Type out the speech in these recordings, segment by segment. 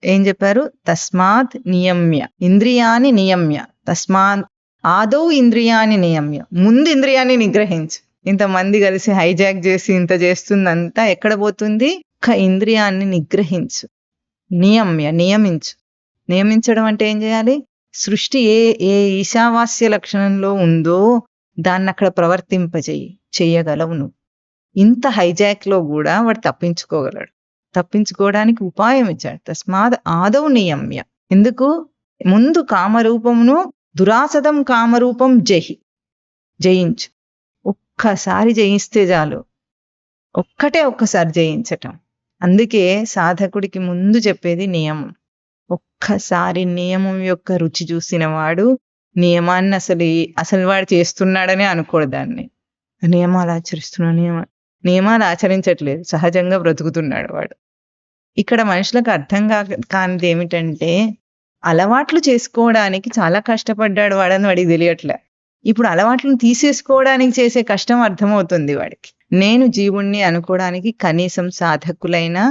ఏం చెప్పారు? తస్మాత్ నియమ్య, ఇంద్రియాన్ని నియమ్య, తస్మాత్ ఆదౌ ఇంద్రియాన్ని నియమ్య, ముందు ఇంద్రియాన్ని నిగ్రహించు. ఇంతమంది కలిసి హైజాక్ చేసి ఇంత చేస్తుందంతా ఎక్కడ పోతుంది? ఒక్క ఇంద్రియాన్ని నిగ్రహించు, నియమ్య, నియమించు. నియమించడం అంటే ఏం చేయాలి? సృష్టి ఏ ఏ ఈశావాస్య లక్షణంలో ఉందో దాన్ని అక్కడ చెయ్యగలవు నువ్వు. ఇంత హైజాక్ లో కూడా వాడు తప్పించుకోగలడు. తప్పించుకోవడానికి ఉపాయం ఇచ్చాడు. తస్మాత్ ఆదౌ నియమ్య. ఎందుకు? ముందు కామరూపమును, దురాసదం కామరూపం జయించు. ఒక్కసారి జయిస్తే చాలు. ఒక్కసారి జయించటం. అందుకే సాధకుడికి ముందు చెప్పేది నియమం. ఒక్కసారి నియమం యొక్క రుచి చూసిన వాడు నియమాన్ని అసలు వాడు చేస్తున్నాడనే అనుకోడు. దాన్ని నియమాలు ఆచరిస్తున్నాడు, నియమాలు ఆచరించట్లేదు, సహజంగా బ్రతుకుతున్నాడు వాడు. ఇక్కడ మనుషులకు అర్థం కానిది ఏమిటంటే, అలవాట్లు చేసుకోవడానికి చాలా కష్టపడ్డాడు వాడని వాడికి తెలియట్లే. ఇప్పుడు అలవాట్లను తీసేసుకోవడానికి చేసే కష్టం అర్థమవుతుంది వాడికి. నేను జీవుణ్ణి అనుకోవడానికి కనీసం సాధకులైనా,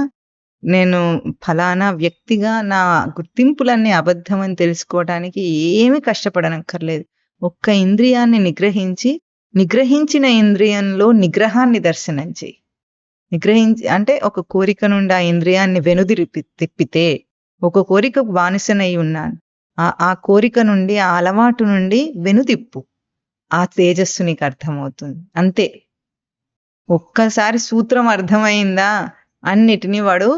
నేను ఫలానా వ్యక్తిగా నా గుర్తింపులన్నీ అబద్ధం అని తెలుసుకోవడానికి ఏమీ కష్టపడనక్కర్లేదు. ఒక్క ఇంద్రియాన్ని నిగ్రహించిన ఇంద్రియంలో నిగ్రహాన్ని దర్శనం చేయి. అంటే ఒక కోరిక నుండి ఆ ఇంద్రియాన్ని తిప్పితే, ఒక కోరికకు బానిసనై ఉన్నాను, ఆ కోరిక నుండి, ఆ అలవాటు నుండి వెనుతిప్పు. ఆ తేజస్సు నీకు అర్థమవుతుంది. అంతే. ఒక్కసారి సూత్రం అర్థమైందా, అన్నిటినీ వాడు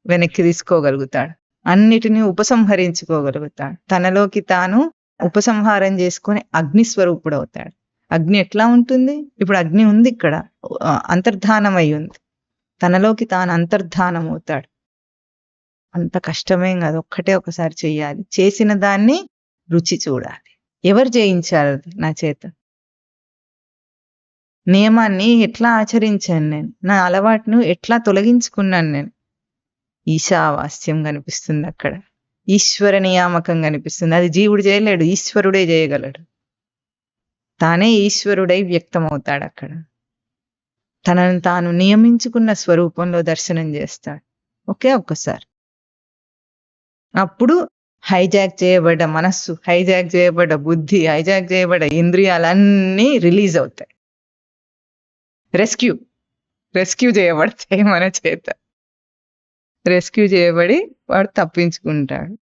వెనక్కి తీసుకోగలుగుతాడు, అన్నిటినీ ఉపసంహరించుకోగలుగుతాడు. తనలోకి తాను ఉపసంహారం చేసుకొని అగ్నిస్వరూపుడు అవుతాడు. అగ్ని ఎట్లా ఉంటుంది? ఇప్పుడు అగ్ని ఉంది, ఇక్కడ అంతర్ధానమై ఉంది. తనలోకి తాను అంతర్ధానం అవుతాడు. అంత కష్టమేం కాదు, ఒకసారి చెయ్యాలి. చేసిన దాన్ని రుచి చూడాలి. ఎవరు జయించారు నా చేత? నియమాన్ని ఎట్లా ఆచరించాను నేను? నా అలవాటును ఎట్లా తొలగించుకున్నాను నేను? ఈశావాస్యం కనిపిస్తుంది అక్కడ. ఈశ్వర నియామకం కనిపిస్తుంది. అది జీవుడు చేయలేడు, ఈశ్వరుడే చేయగలడు. తానే ఈశ్వరుడై వ్యక్తమవుతాడు అక్కడ. తనను తాను నియమించుకున్న స్వరూపంలో దర్శనం చేస్తాడు ఒక్కసారి. అప్పుడు హైజాక్ చేయబడ్డ మనస్సు, హైజాక్ చేయబడ్డ బుద్ధి, హైజాక్ చేయబడ్డ ఇంద్రియాలన్నీ రిలీజ్ అవుతాయి. రెస్క్యూ చేయబడతాయి మన చేత. రెస్క్యూ చేయబడి వాడు తప్పించుకుంటాడు.